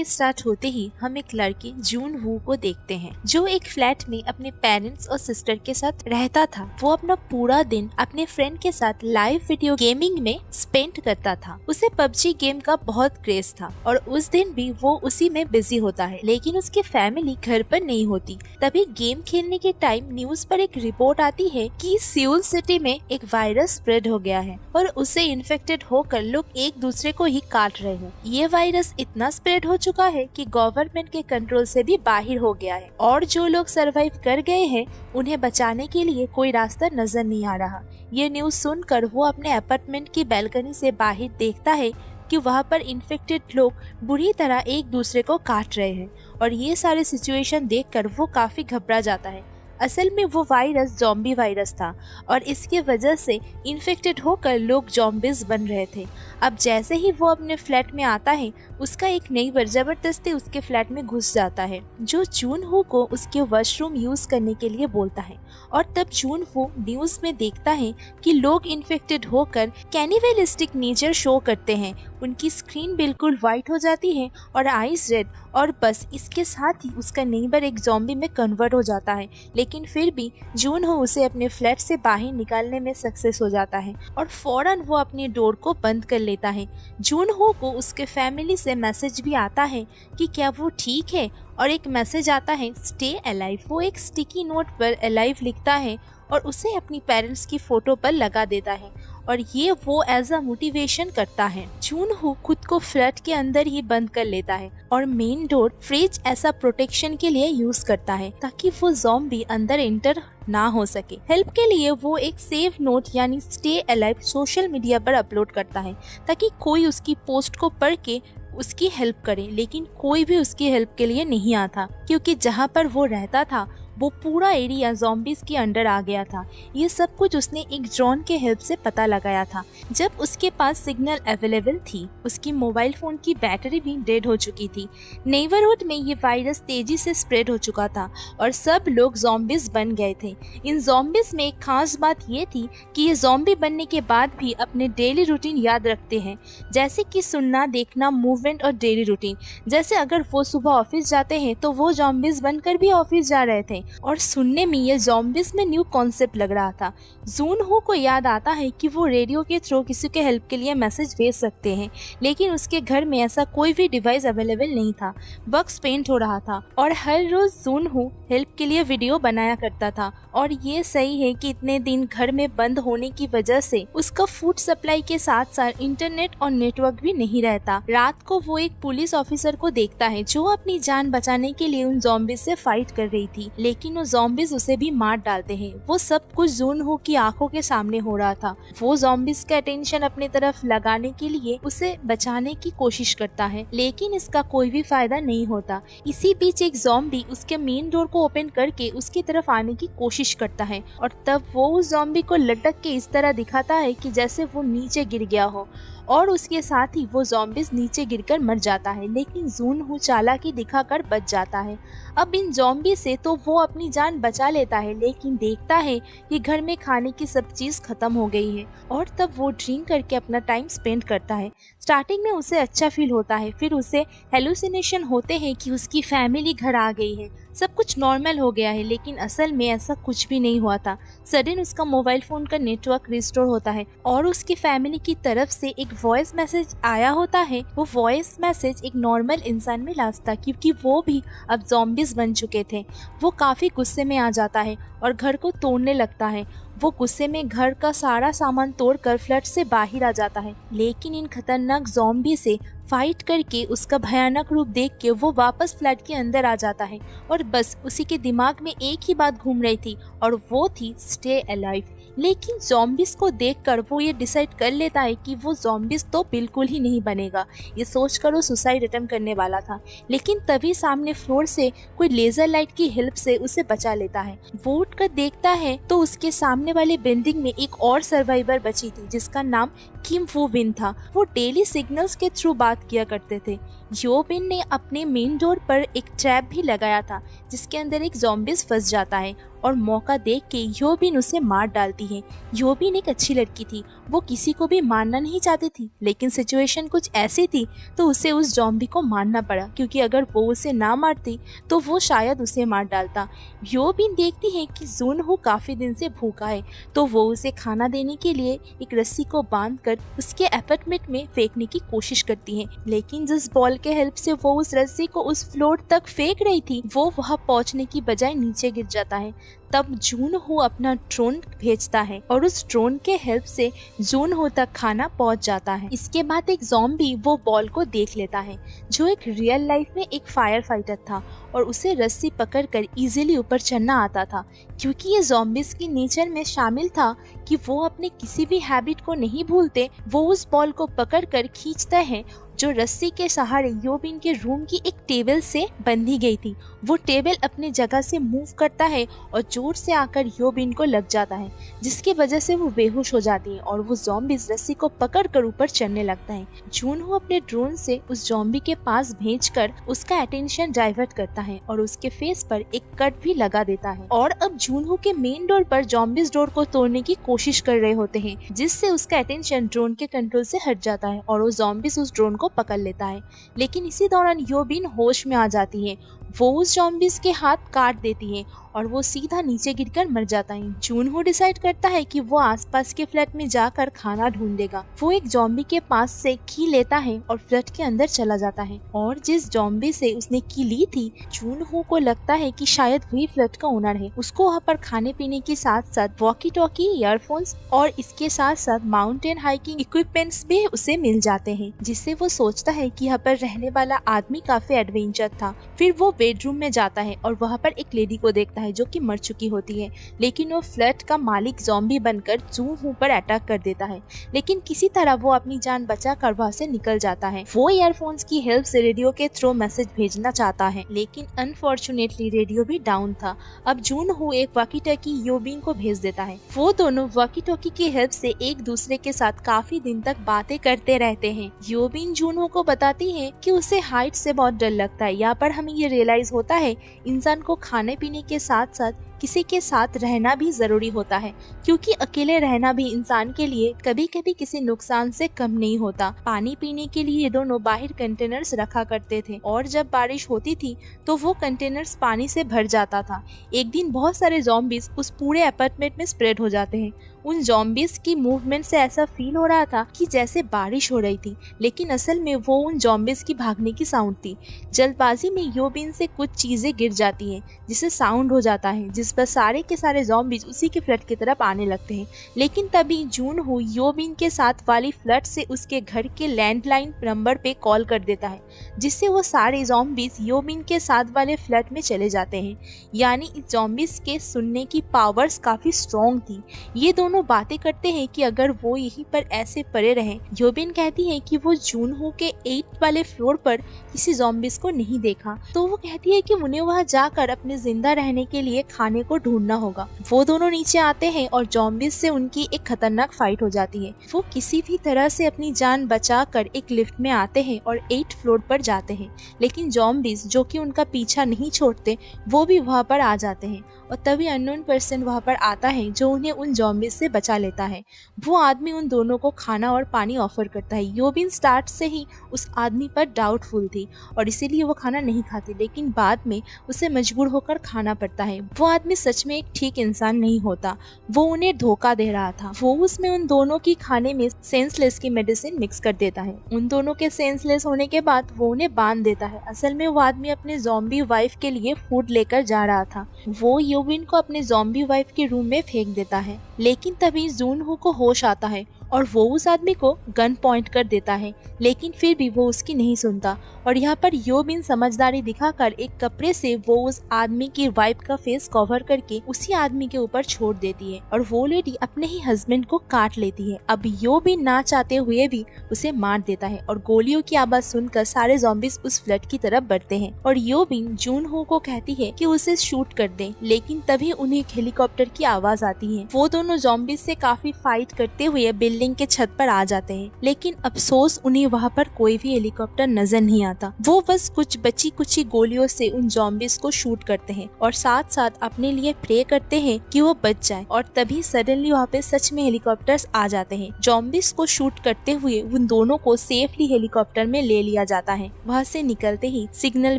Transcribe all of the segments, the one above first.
के स्टार्ट होते ही हम एक लड़के जून वू को देखते हैं जो एक फ्लैट में अपने पेरेंट्स और सिस्टर के साथ रहता था। वो अपना पूरा दिन अपने फ्रेंड के साथ लाइव वीडियो गेमिंग में स्पेंड करता था। उसे पबजी गेम का बहुत क्रेज था और उस दिन भी वो उसी में बिजी होता है, लेकिन उसकी फैमिली घर पर नहीं होती। तभी गेम खेलने के टाइम न्यूज पर एक रिपोर्ट आती है कि सियोल सिटी में एक वायरस स्प्रेड हो गया है और उससे इन्फेक्टेड होकर लोग एक दूसरे को ही काट रहे हैं। ये वायरस इतना स्प्रेड हो चुका है कि गवर्नमेंट के कंट्रोल से भी बाहर हो गया है और जो लोग सरवाइव कर गए हैं उन्हें बचाने के लिए कोई रास्ता नजर नहीं आ रहा। ये न्यूज सुनकर वो अपने अपार्टमेंट की बैल्कनी से बाहर देखता है कि वहाँ पर इन्फेक्टेड लोग बुरी तरह एक दूसरे को काट रहे हैं और ये सारे सिचुएशन देखकर वो काफी घबरा जाता है। असल में वो वायरस ज़ॉम्बी वायरस था और इसके वजह से इन्फेक्टेड होकर लोग ज़ॉम्बीज बन रहे थे। अब जैसे ही वो अपने फ्लैट में आता है उसका एक नेबर जबरदस्ती उसके फ्लैट में घुस जाता है जो जून हो को उसके वॉशरूम यूज करने के लिए बोलता है और तब जून हो न्यूज में देखता है कि लोग इन्फेक्टेड होकर कैनिबलिस्टिक नेचर शो करते हैं। उनकी स्क्रीन बिल्कुल व्हाइट हो जाती है और आईज रेड और बस इसके साथ ही उसका नेबर एक ज़ॉम्बी में कन्वर्ट हो जाता है। लेकिन फिर भी जून हो उसे अपने फ्लैट से बाहर निकालने में सक्सेस हो जाता है और फौरन वो अपनी डोर को बंद कर लेता है। जून हो को उसके फैमिली से मैसेज भी आता है कि क्या वो ठीक है और एक मैसेज आता है स्टे अलाइव। वो एक स्टिकी नोट पर अलाइव लिखता है और उसे अपनी पेरेंट्स की फोटो पर लगा देता है और ये वो एज अ मोटिवेशन करता है। जून हो खुद को फ्लैट के अंदर ही बंद कर लेता है और मेन डोर फ्रिज ऐसा प्रोटेक्शन के लिए यूज करता है ताकि वो ज़ॉम्बी अंदर एंटर ना हो सके। हेल्प के लिए वो एक सेव नोट यानी स्टे अलाइव सोशल मीडिया पर अपलोड करता है ताकि कोई उसकी पोस्ट को पढ़ के उसकी हेल्प करे, लेकिन कोई भी उसकी हेल्प के लिए नहीं आता क्योंकि जहाँ पर वो रहता था वो पूरा एरिया ज़ॉम्बीज के अंडर आ गया था। ये सब कुछ उसने एक ड्रोन के हेल्प से पता लगाया था। जब उसके पास सिग्नल अवेलेबल थी उसकी मोबाइल फोन की बैटरी भी डेड हो चुकी थी। नेबरहुड में ये वायरस तेजी से स्प्रेड हो चुका था और सब लोग ज़ॉम्बीज बन गए थे। इन ज़ॉम्बीज में एक खास बात ये थी कि ये ज़ॉम्बी बनने के बाद भी अपने डेली रूटीन याद रखते हैं, जैसे कि सुनना, देखना, मूवमेंट और डेली रूटीन। जैसे अगर वो सुबह ऑफिस जाते हैं तो वो ज़ॉम्बीज बनकर भी ऑफिस जा रहे थे और सुनने में ये ज़ॉम्बीज में न्यू कॉन्सेप्ट लग रहा था। जून हो को याद आता है कि वो रेडियो के थ्रू किसी के हेल्प के लिए मैसेज भेज सकते हैं, लेकिन उसके घर में ऐसा कोई भी डिवाइस अवेलेबल नहीं था। बग्स पेंट हो रहा था और हर रोज जून हो हेल्प के लिए वीडियो बनाया करता था और ये सही है कि इतने दिन घर में बंद होने की वजह से उसका फूड सप्लाई के साथ साथ इंटरनेट और नेटवर्क भी नहीं रहता। रात को वो एक पुलिस ऑफिसर को देखता है जो अपनी जान बचाने के लिए उन ज़ॉम्बीज से फाइट कर रही थी, लेकिन वो ज़ॉम्बीज उसे भी मार डालते हैं। वो सब कुछ जून हो की आंखों के सामने हो रहा था। वो ज़ॉम्बीज का अटेंशन अपनी तरफ लगाने के लिए उसे बचाने की कोशिश करता है, लेकिन इसका कोई भी फायदा नहीं होता। इसी बीच एक ज़ॉम्बी उसके मेन डोर को ओपन करके उसकी तरफ आने की कोशिश करता है और तब वो उस ज़ॉम्बी को लटक के इस तरह दिखाता है कि जैसे वो नीचे गिर गया हो और उसके साथ ही वो ज़ॉम्बीज नीचे गिरकर मर जाता है, लेकिन जून हो चालाकी दिखाकर बच जाता है। अब इन ज़ॉम्बी से तो वो अपनी जान बचा लेता है, लेकिन देखता है कि घर में खाने की सब चीज़ खत्म हो गई है और तब वो ड्रिंक करके अपना टाइम स्पेंड करता है। स्टार्टिंग में उसे अच्छा फील होता है, फिर उसे हेलुसिनेशन होते हैं कि उसकी फैमिली घर आ गई है, सब कुछ नॉर्मल हो गया है, लेकिन असल में ऐसा कुछ भी नहीं हुआ था। सडन उसका मोबाइल फोन का नेटवर्क रिस्टोर होता है और उसकी फैमिली की तरफ से एक वॉइस मैसेज आया होता है। वो वॉइस मैसेज एक नॉर्मल इंसान में लास्ट था क्योंकि वो भी अब ज़ॉम्बीज बन चुके थे। वो काफी गुस्से में आ जाता है और घर को तोड़ने लगता है। वो गुस्से में घर का सारा सामान तोड़कर फ्लैट से बाहर आ जाता है, लेकिन इन खतरनाक ज़ॉम्बी से फाइट करके उसका भयानक रूप देख के वो वापस फ्लैट के अंदर आ जाता है और बस उसी के दिमाग में एक ही बात घूम रही थी और वो थी स्टे अलाइव। लेकिन ज़ॉम्बीज को देखकर वो ये डिसाइड कर लेता है कि वो ज़ॉम्बीज तो बिल्कुल ही नहीं बनेगा। ये सोचकर वो सुसाइड अटेम्प्ट करने वाला था, लेकिन तभी सामने फ्लोर से कोई लेजर लाइट की हेल्प से उसे बचा लेता है। वो उठकर देखता है तो उसके सामने वाली बिल्डिंग में एक और सर्वाइवर बची थी जिसका नाम किम वू विन था। वो डेली सिग्नल्स के थ्रू बात किया करते थे। योबिन ने अपने मेन डोर पर एक ट्रैप भी लगाया था जिसके अंदर एक ज़ॉम्बीज़ फंस जाता है और मौका देख के योबिन उसे मार डालती है। योबिन एक अच्छी लड़की थी, वो किसी को भी मारना नहीं चाहती थी, लेकिन सिचुएशन कुछ ऐसी थी तो उसे उस ज़ॉम्बी को मारना पड़ा, क्योंकि अगर वो उसे ना मारती तो वो शायद उसे मार डालता। योबिन देखती है कि जुनहो काफ़ी दिन से भूखा है, तो वो उसे खाना देने के लिए एक रस्सी को बांधकर उसके अपार्टमेंट में फेंकने की कोशिश करती है, लेकिन जिस बॉल के हेल्प से वो उस रस्सी को उस फ्लोर तक फेंक रही थी वो वहां पहुंचने की बजाय नीचे गिर जाता है। तब जुनहो अपना ड्रोन भेजता है और उस ड्रोन के हेल्प से जुनहो तक खाना पहुंच जाता है। इसके बाद एक ज़ॉम्बी वो बॉल को देख लेता है, जो एक रियल लाइफ में एक फायर फाइटर था और उसे रस्सी पकड़कर इजीली ऊपर चढ़ना आता था, क्योंकि ये ज़ॉम्बीज़ की नेचर में शामिल था कि वो अपने किसी भी हैबिट को नहीं भूलते। वो उस बॉल को पकड़कर खींचते हैं जो रस्सी के सहारे योबिन के रूम की एक टेबल से बंधी गई थी। वो टेबल अपनी जगह से मूव करता है और जोर से आकर योबिन को लग जाता है, जिसकी वजह से वो बेहोश हो जाती है और वो ज़ॉम्बीज़ रस्सी को पकड़कर ऊपर चढ़ने लगता है। जुनहो अपने ड्रोन से उस ज़ॉम्बी के पास भेजकर उसका अटेंशन डाइवर्ट करता है और उसके फेस पर एक कट भी लगा देता है। और अब जुनहो के मेन डोर पर ज़ॉम्बीज़ डोर को तोड़ने की कोशिश कर रहे होते हैं, जिससे उसका अटेंशन ड्रोन के कंट्रोल से हट जाता है और वो ज़ॉम्बीज़ उस ड्रोन को पकड़ लेता है। लेकिन इसी दौरान योबिन होश में आ जाती है। वो उस ज़ॉम्बीज़ के हाथ काट देती है और वो सीधा नीचे गिरकर मर जाता है। जुनहो डिसाइड करता है कि वो आसपास के फ्लैट में जाकर खाना ढूंढेगा। वो एक ज़ॉम्बी के पास से की लेता है और फ्लैट के अंदर चला जाता है और जिस ज़ॉम्बी से उसने की ली थी, जुनहो को लगता है कि शायद वही फ्लैट का ओनर है। उसको वहाँ पर खाने पीने के साथ साथ वॉकी टॉकी, ईयरफोन्स और इसके साथ साथ माउंटेन हाइकिंग इक्विपमेंट्स भी उसे मिल जाते हैं, जिससे वो सोचता है कि यहाँ पर रहने वाला आदमी काफी एडवेंचर था। फिर वो बेडरूम में जाता है और वहाँ पर एक लेडी को देखता है जो कि मर चुकी होती है, लेकिन वो फ्लैट का मालिक ज़ॉम्बी बनकर जुनहो पर अटैक कर देता है, लेकिन किसी तरह वो अपनी जान बचाकर वहाँ से निकल जाता है। वो ईयरफोन्स की हेल्प से रेडियो के थ्रू मैसेज भेजना चाहता है, लेकिन अनफॉर्चुनेटली रेडियो भी डाउन था। अब जुनहो एक वॉकी टॉकी योबिन को भेज देता है। वो दोनों वॉकी टॉकी की हेल्प से एक दूसरे के साथ काफी दिन तक बातें करते रहते हैं। योबिन जुनहो को बताती है कि उसे हाइट से बहुत डर लगता है। यहाँ पर हमें ये रियलाइज होता है इंसान को खाने पीने के साथ साथ किसी के साथ रहना भी जरूरी होता है, क्योंकि अकेले रहना भी इंसान के लिए कभी कभी किसी नुकसान से कम नहीं होता। पानी पीने के लिए ये दोनों बाहर कंटेनर्स रखा करते थे और जब बारिश होती थी तो वो कंटेनर्स पानी से भर जाता था। एक दिन बहुत सारे ज़ॉम्बीज़ उस पूरे अपार्टमेंट में स्प्रेड हो जाते हैं। उन ज़ॉम्बीज़ की मूवमेंट से ऐसा फील हो रहा था कि जैसे बारिश हो रही थी, लेकिन असल में वो उन ज़ॉम्बीज़ की भागने की साउंड थी। जल्दबाजी में योबिन से कुछ चीजें गिर जाती हैं, जिससे साउंड हो जाता है, जिस पर सारे के सारे ज़ॉम्बीज़ उसी के फ्लैट की तरफ आने लगते हैं। लेकिन तभी जुनहो योबिन के साथ वाली फ्लैट से उसके घर के लैंडलाइन नंबर पे कॉल कर देता है, जिससे वो सारे ज़ॉम्बीज़ योबिन के साथ वाले फ्लैट में चले जाते हैं। यानी इस ज़ॉम्बीज़ के सुनने की पावर्स काफी स्ट्रॉन्ग थी। ये दोनों बातें करते हैं कि अगर वो यहीं पर ऐसे पड़े रहें। योबिन कहती है कि वो जुनहो के 8 वाले फ्लोर पर किसी ज़ॉम्बीज़ को नहीं देखा, तो वो कहती है कि उन्हें वहाँ जाकर अपने जिंदा रहने के लिए खाने को ढूंढना होगा। वो दोनों नीचे आते हैं और ज़ॉम्बीज़ से उनकी एक खतरनाक फाइट हो जाती है। वो किसी भी तरह से अपनी जान बचाकर एक लिफ्ट में आते हैं और 8 फ्लोर पर जाते हैं, लेकिन ज़ॉम्बीज़ जो कि उनका पीछा नहीं छोड़ते वो भी वहाँ पर आ जाते हैं और तभी अननोन पर्सन वहाँ पर आता है जो उन्हें उन ज़ॉम्बीज़ से बचा लेता है। वो आदमी उन दोनों को खाना और पानी ऑफर करता है। योबिन स्टार्ट से ही उस आदमी पर डाउटफुल थी और इसीलिए वो खाना नहीं खाती, लेकिन बाद में उसे मजबूर होकर खाना पड़ता है। वो आदमी सच में एक ठीक इंसान नहीं होता, वो उन्हें धोखा दे रहा था। वो उसमें उन दोनों की खाने में सेंसलेस की मेडिसिन मिक्स कर देता है। उन दोनों के सेंसलेस होने के बाद वो उन्हें बांध देता है। असल में वो आदमी अपने ज़ॉम्बी वाइफ के लिए फूड लेकर जा रहा था। वो योबिन को अपने ज़ॉम्बी वाइफ के रूम में फेंक देता है, लेकिन तभी जुनहो को होश आता है और वो उस आदमी को गन पॉइंट कर देता है, लेकिन फिर भी वो उसकी नहीं सुनता। और यहाँ पर योबिन समझदारी दिखाकर एक कपड़े से वो उस आदमी की वाइफ का फेस कवर करके उसी आदमी के ऊपर छोड़ देती है और वो लेडी अपने ही हस्बैंड को काट लेती है। अब योबिन ना चाहते हुए भी उसे मार देता है और गोलियों की आवाज सुनकर सारे ज़ॉम्बीज़ उस फ्लैट की तरफ बढ़ते हैं और योबिन जुनहो को कहती है कि उसे शूट कर दे, लेकिन तभी उन्हें हेलीकॉप्टर की आवाज आती है। वो दोनों ज़ॉम्बीज़ से काफी फाइट करते हुए बिल्डिंग बिल्डिंग के छत पर आ जाते हैं, लेकिन अफसोस उन्हें वहाँ पर कोई भी हेलीकॉप्टर नजर नहीं आता। वो बस कुछ बची कुची गोलियों से उन ज़ॉम्बीज को शूट करते हैं और साथ साथ अपने लिए प्रे करते हैं कि वो बच जाए। और तभी सडनली वहाँ पे सच में हेलीकॉप्टर्स आ जाते हैं। ज़ॉम्बीज को शूट करते हुए उन दोनों को सेफली हेलीकॉप्टर में ले लिया जाता है। वहाँ से निकलते ही सिग्नल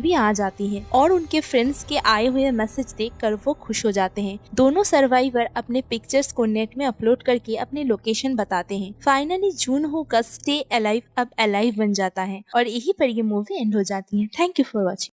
भी आ जाती है और उनके फ्रेंड्स के आए हुए मैसेज देखकर वो खुश हो जाते हैं। दोनों सर्वाइवर अपने पिक्चर्स को नेट में अपलोड करके अपने लोकेशन बताते हैं। फाइनली जून हो का स्टे अलाइव अब अलाइव बन जाता है और यही पर ये मूवी एंड हो जाती है। Thank you for watching.